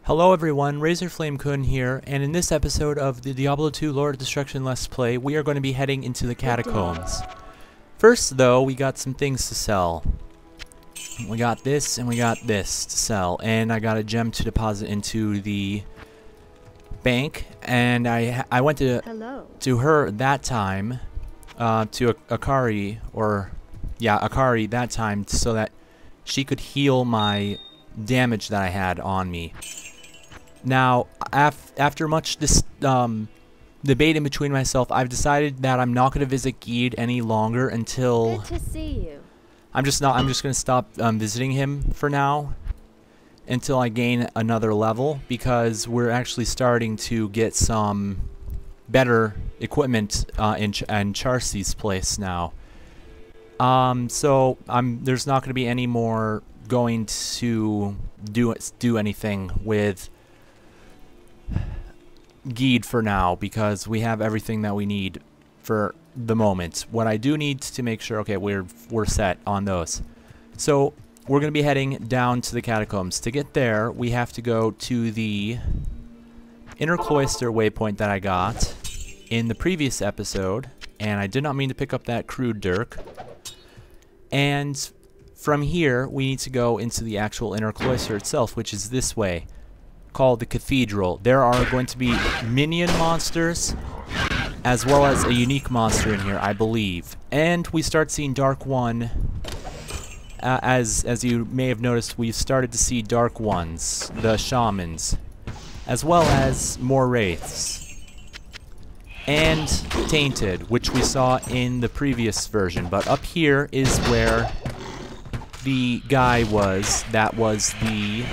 Hello everyone, Razorflamekun here, and in this episode of the Diablo 2 Lord of Destruction Let's Play, we are going to be heading into the Catacombs. First though, we got some things to sell. We got this and we got this to sell, and I got a gem to deposit into the bank, and I went to her that time, to Akari, Akari that time, so that she could heal my damage that I had on me. Now, after much debating between myself, I've decided that I'm not going to visit Geed any longer until... Good to see you. I'm just going to stop visiting him for now until I gain another level, because we're actually starting to get some better equipment in Charcy's place now. So there's not going to be any more going to do anything with Geed for now, because we have everything that we need for the moment. What I do need to make sure, okay, we're set on those. So we're going to be heading down to the Catacombs. To get there, we have to go to the inner cloister waypoint that I got in the previous episode, and I did not mean to pick up that crude dirk. And from here, we need to go into the actual inner cloister itself, which is this way, called the Cathedral. There are going to be minion monsters, as well as a unique monster in here, I believe. And we start seeing Dark One. As you may have noticed, we've started to see Dark Ones, the shamans, as well as more wraiths. And Tainted, which we saw in the previous version. But up here is where the guy was, that was the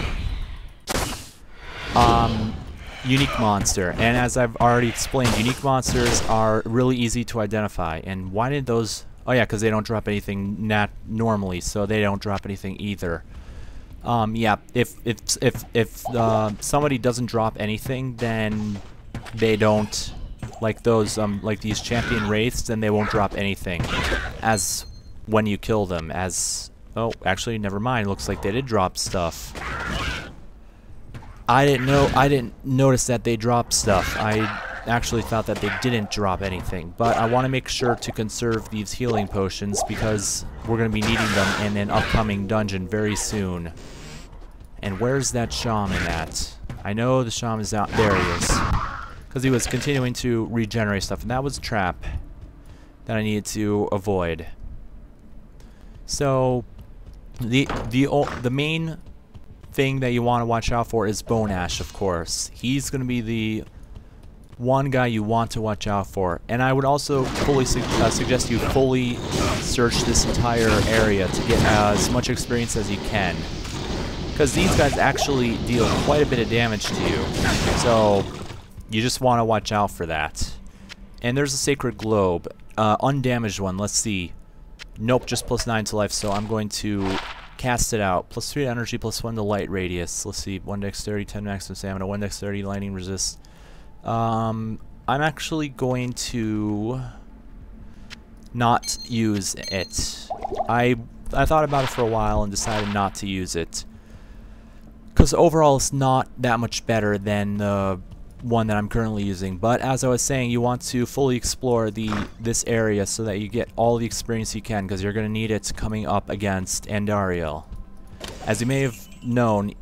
unique monster. And as I've already explained, unique monsters are really easy to identify. And why did those... Oh yeah, because they don't drop anything normally, so they don't drop anything either. Yeah, if somebody doesn't drop anything, then they don't... Like those, like these champion wraiths, then they won't drop anything as when you kill them. As... Oh, actually, never mind. Looks like they did drop stuff. I didn't notice that they dropped stuff. I actually thought that they didn't drop anything. But I want to make sure to conserve these healing potions, because we're going to be needing them in an upcoming dungeon very soon. And where's that shaman at? I know the shaman's out. There he is. Because he was continuing to regenerate stuff, and that was a trap that I needed to avoid. So the main thing that you want to watch out for is Bone Ash, of course. He's going to be the one guy you want to watch out for. And I would also fully suggest you fully search this entire area to get as much experience as you can, because these guys actually deal quite a bit of damage to you. So you just want to watch out for that. And there's a Sacred Globe. Undamaged one. Let's see. Nope, just +9 to life, so I'm going to cast it out. +3 energy, +1 to light radius. Let's see. 1 dexterity, 10 maximum stamina, 1 dexterity, lightning resist. I'm actually going to not use it. I thought about it for a while and decided not to use it, because overall it's not that much better than the one that I'm currently using. But as I was saying, you want to fully explore this area so that you get all the experience you can, because you're going to need it coming up against Andariel. As you may have known,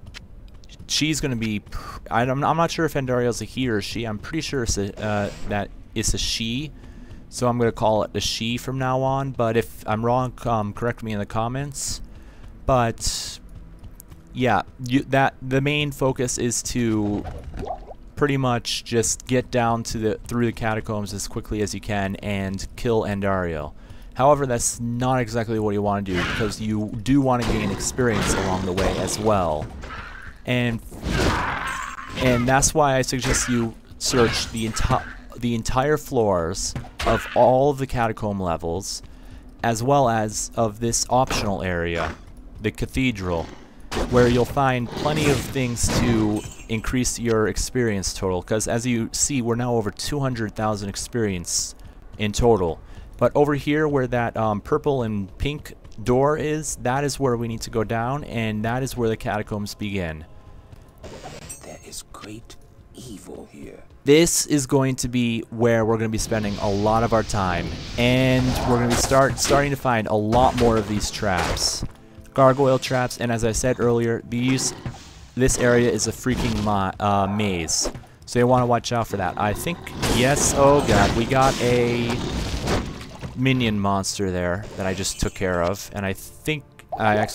she's going to be... I'm not sure if Andariel's a he or a she. I'm pretty sure it's that it's a she, so I'm going to call it a she from now on. But if I'm wrong, correct me in the comments. But yeah, the main focus is to pretty much just get down to through the catacombs as quickly as you can and kill Andariel. However, that's not exactly what you want to do, because you do want to gain experience along the way as well. And that's why I suggest you search the entire floors of all of the catacomb levels, as well as of this optional area, the Cathedral, where you'll find plenty of things to increase your experience total, because as you see, we're now over 200,000 experience in total. But over here where that purple and pink door is, that is where we need to go down, and that is where the catacombs begin. is great evil here. This is going to be where we're going to be spending a lot of our time, and we're going to be starting to find a lot more of these traps. Gargoyle traps, and as I said earlier, this area is a freaking maze. So you want to watch out for that. I think, yes, oh god, we got a minion monster there that I just took care of, and I think I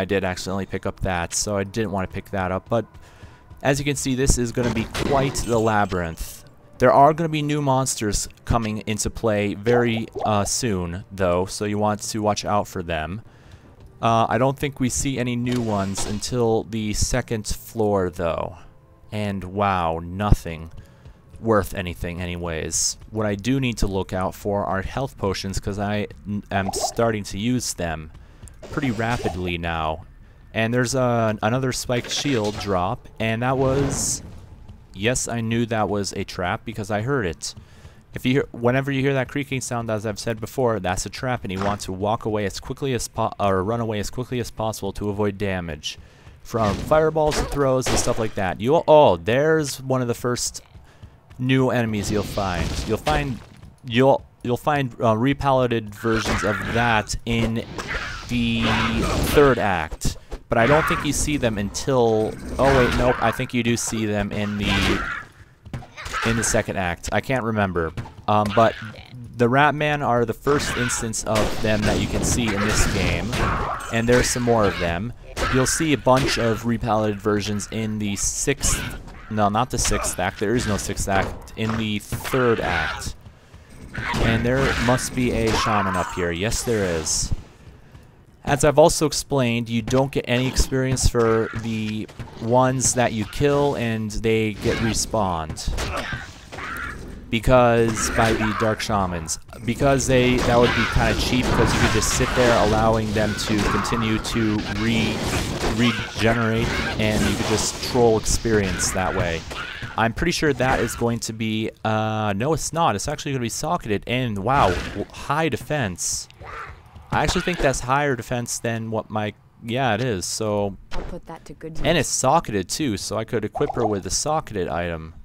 did accidentally pick up that, so I didn't want to pick that up, but as you can see, this is going to be quite the labyrinth. There are going to be new monsters coming into play very soon, though, so you want to watch out for them. I don't think we see any new ones until the second floor, though. And wow, nothing worth anything anyways. What I do need to look out for are health potions, because I am starting to use them pretty rapidly now. And there's another spiked shield drop, and that was... Yes, I knew that was a trap because I heard it. Whenever you hear that creaking sound, as I've said before, that's a trap, and you want to walk away as quickly as run away as quickly as possible to avoid damage from fireballs and throws and stuff like that. Oh, there's one of the first new enemies you'll find. You'll find repalleted versions of that in the third act. But I don't think you see them until... Oh wait, nope. I think you do see them in the second act. I can't remember. But the Ratman are the first instance of them that you can see in this game, and there's some more of them. You'll see a bunch of repalleted versions in the sixth... No, not the sixth act. There is no sixth act. In the third act. And there must be a shaman up here. Yes, there is. As I've also explained, you don't get any experience for the ones that you kill and they get respawned. Because by the Dark Shamans. Because that would be kind of cheap, because you could just sit there allowing them to continue to regenerate, and you could just troll experience that way. I'm pretty sure that is going to be, no it's not, it's actually going to be socketed, and wow, high defense. I actually think that's higher defense than what my... Yeah, it is, so... I'll put that to good use. And it's socketed, too, so I could equip her with a socketed item.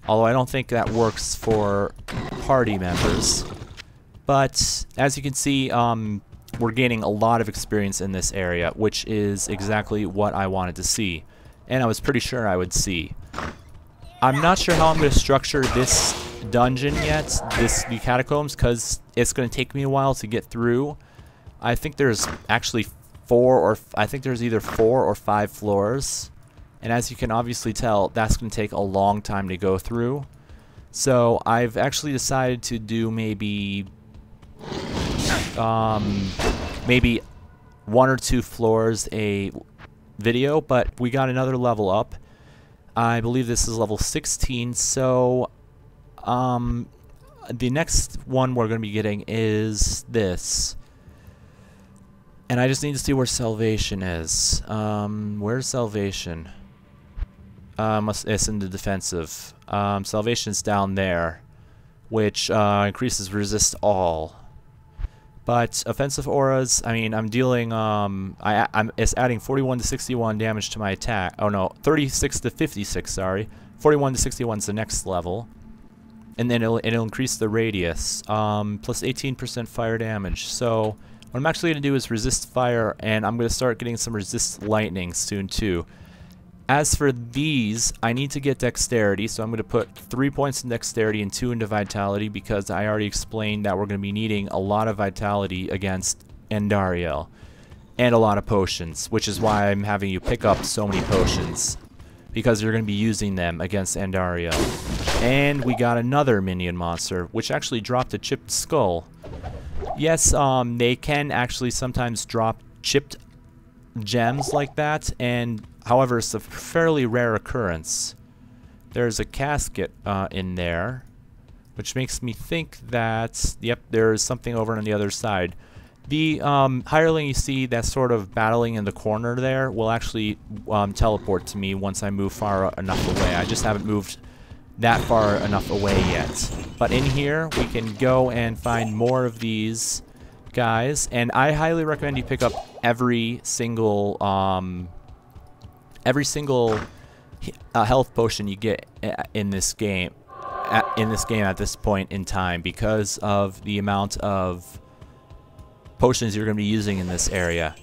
Although I don't think that works for party members. But, as you can see, we're gaining a lot of experience in this area, which is exactly what I wanted to see. And I was pretty sure I would see. I'm not sure how I'm going to structure this dungeon yet, the Catacombs, because it's going to take me a while to get through. I think there's actually I think there's either 4 or 5 floors, and as you can obviously tell, that's going to take a long time to go through. So I've actually decided to do maybe 1 or 2 floors a video, but we got another level up. I believe this is level 16, so the next one we're going to be getting is this. And I just need to see where Salvation is. Where's Salvation? It's in the defensive. Salvation's down there, which increases resist all. But offensive auras, I mean, I'm dealing, it's adding 41 to 61 damage to my attack. Oh no, 36 to 56, sorry. 41 to 61 is the next level. And then it'll increase the radius, plus 18% fire damage. So what I'm actually going to do is resist fire, and I'm going to start getting some resist lightning soon too. As for these, I need to get dexterity, so I'm going to put 3 points in dexterity and 2 into vitality, because I already explained that we're going to be needing a lot of vitality against Andariel. And a lot of potions, which is why I'm having you pick up so many potions, because you're going to be using them against Andariel. And we got another minion monster, which actually dropped a chipped skull. Yes, they can actually sometimes drop chipped gems like that, and however, it's a fairly rare occurrence. There's a casket in there, which makes me think that, yep, there's something over on the other side. The hireling you see that's sort of battling in the corner there will actually teleport to me once I move far enough away. I just haven't moved that far enough away yet. But in here, we can go and find more of these guys, and I highly recommend you pick up every single health potion you get in this game. At this point in time, because of the amount of potions you're going to be using in this area.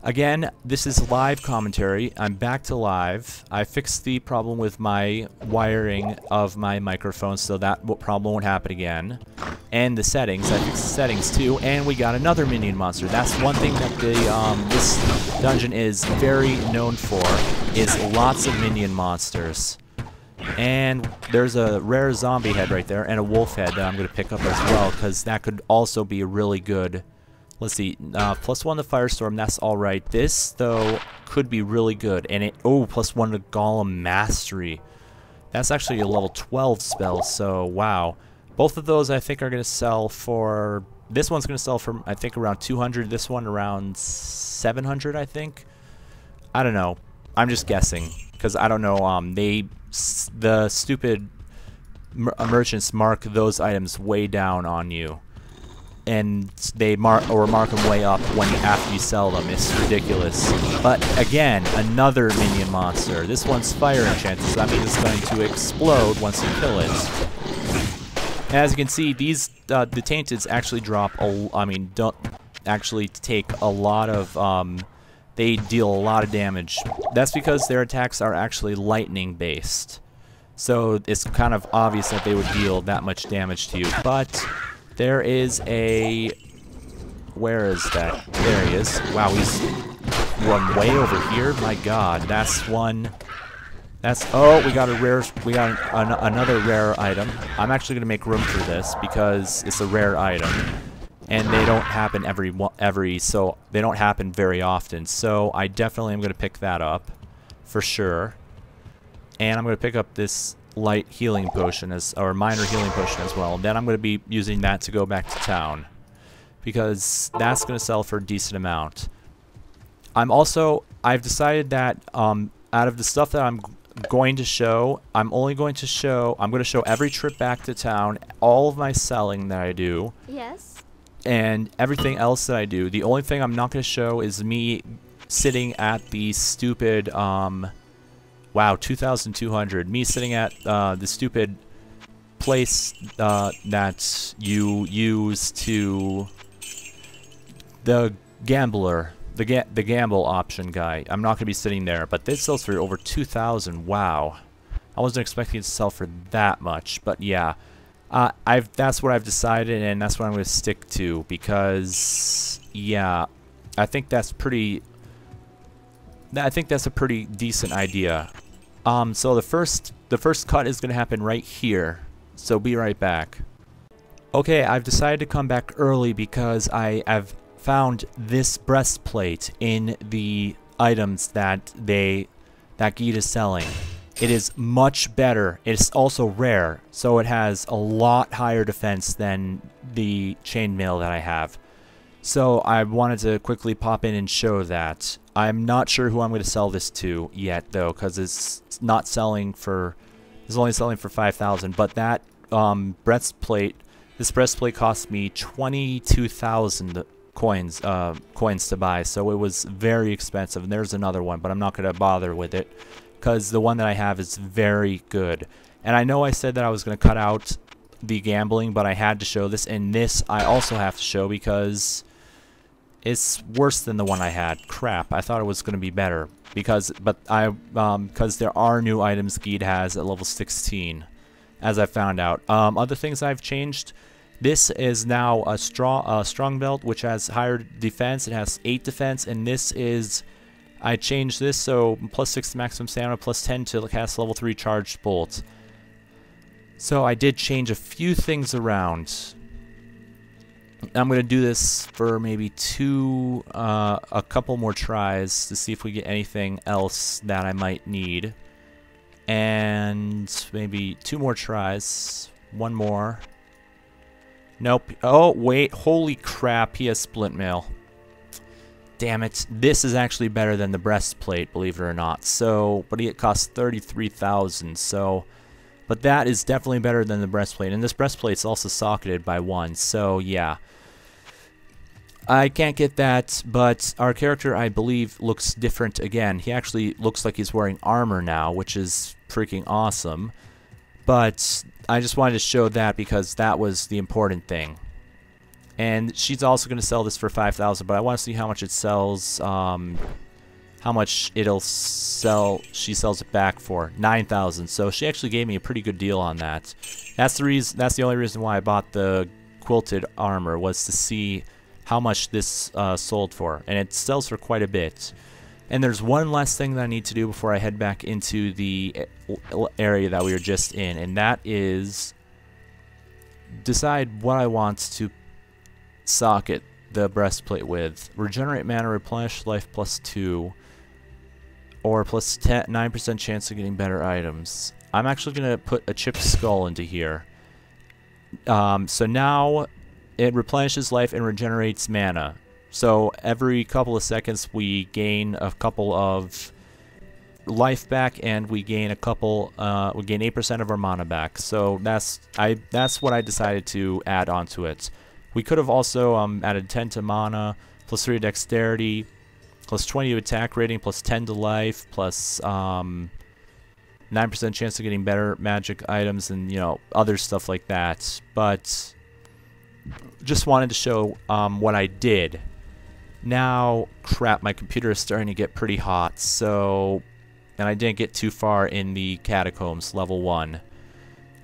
Again, this is live commentary. I'm back to live. I fixed the problem with my wiring of my microphone, so that problem won't happen again. And the settings, I fixed the settings too, and we got another minion monster. That's one thing that this dungeon is very known for, is lots of minion monsters. And there's a rare zombie head right there, and a wolf head that I'm going to pick up as well, because that could also be a really good... Let's see, +1 to Firestorm, that's alright. This, though, could be really good. And it, oh, +1 to Golem Mastery. That's actually a level 12 spell, so wow. Both of those I think are going to sell for... This one's going to sell for, I think, around 200. This one around 700, I think. I don't know. I'm just guessing, because I don't know. The stupid merchants mark those items way down on you. And they mark them way up after you sell them. It's ridiculous. But again, another minion monster. This one's fire enchanted, so that means it's going to explode once you kill it. And as you can see, these the tainteds actually drop. Don't actually take a lot of. They deal a lot of damage. That's because their attacks are actually lightning based. So it's kind of obvious that they would deal that much damage to you. But there is a... Where is that? There he is. Wow, he's run way over here. My god, that's one... That's... Oh, we got a rare... We got another rare item. I'm actually going to make room for this because it's a rare item. And they don't happen so they don't happen very often. So I definitely am going to pick that up for sure. And I'm going to pick up this light healing potion or minor healing potion as well. And then I'm going to be using that to go back to town because that's going to sell for a decent amount. I've decided that out of the stuff that I'm going to show, I'm going to show every trip back to town, all of my selling that I do. Yes. And everything else that I do. The only thing I'm not going to show is me sitting at the stupid, wow, 2,200. Me sitting at the stupid place that you use to... The gambler. The gamble option guy. I'm not going to be sitting there. But this sells for over 2,000. Wow. I wasn't expecting it to sell for that much. But yeah. That's what I've decided, and that's what I'm going to stick to, because, yeah, I think that's a pretty decent idea. So the first cut is going to happen right here, so be right back. Okay, I've decided to come back early because I have found this breastplate in the items that Geet is selling. It is much better. It's also rare, so it has a lot higher defense than the chainmail that I have. So I wanted to quickly pop in and show that. I'm not sure who I'm going to sell this to yet, though, because it's not selling for... It's only selling for 5,000. But that breastplate, this breastplate cost me 22,000 coins to buy, so it was very expensive. And there's another one, but I'm not going to bother with it, because the one that I have is very good. And I know I said that I was going to cut out the gambling, but I had to show this, and this I also have to show because it's worse than the one I had. Crap, I thought it was going to be better, because there are new items Geet has at level 16, as I found out. Other things I've changed. This is now a strong belt, which has higher defense. It has 8 defense, and this is... I changed this, so +6 to maximum stamina, +10 to cast level 3 charged bolt. So I did change a few things around. I'm going to do this for maybe a couple more tries to see if we get anything else that I might need. And maybe 2 more tries. 1 more. Nope. Oh, wait. Holy crap. He has splint mail. Damn it. This is actually better than the breastplate, believe it or not. So, but it costs 33,000. So, but that is definitely better than the breastplate. And this breastplate's also socketed by 1. So, yeah. I can't get that, but our character, I believe, looks different again. He actually looks like he's wearing armor now, which is freaking awesome. But I just wanted to show that because that was the important thing. And she's also going to sell this for 5,000, but I want to see how much it sells, how much it'll sell. She sells it back for 9,000. So she actually gave me a pretty good deal on that. That's the reason. That's the only reason why I bought the quilted armor, was to see how much this sold for, and it sells for quite a bit. And there's one last thing that I need to do before I head back into the area that we were just in, and that is decide what I want to socket the breastplate with. Regenerate mana, replenish life +2, or plus 9% chance of getting better items. I'm actually going to put a chipped skull into here. So now it replenishes life and regenerates mana. So every couple of seconds we gain a couple of life back, and we gain a couple. We gain 8% of our mana back. So that's what I decided to add onto it. We could have also added 10 to mana, +3 to dexterity, +20 to attack rating, +10 to life, plus 9% chance of getting better magic items, and other stuff like that. But just wanted to show what I did. Now, crap, my computer is starting to get pretty hot, and I didn't get too far in the Catacombs, level 1.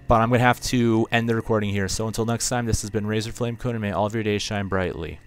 But I'm going to have to end the recording here, so until next time, this has been Razorflamekun, and may all of your days shine brightly.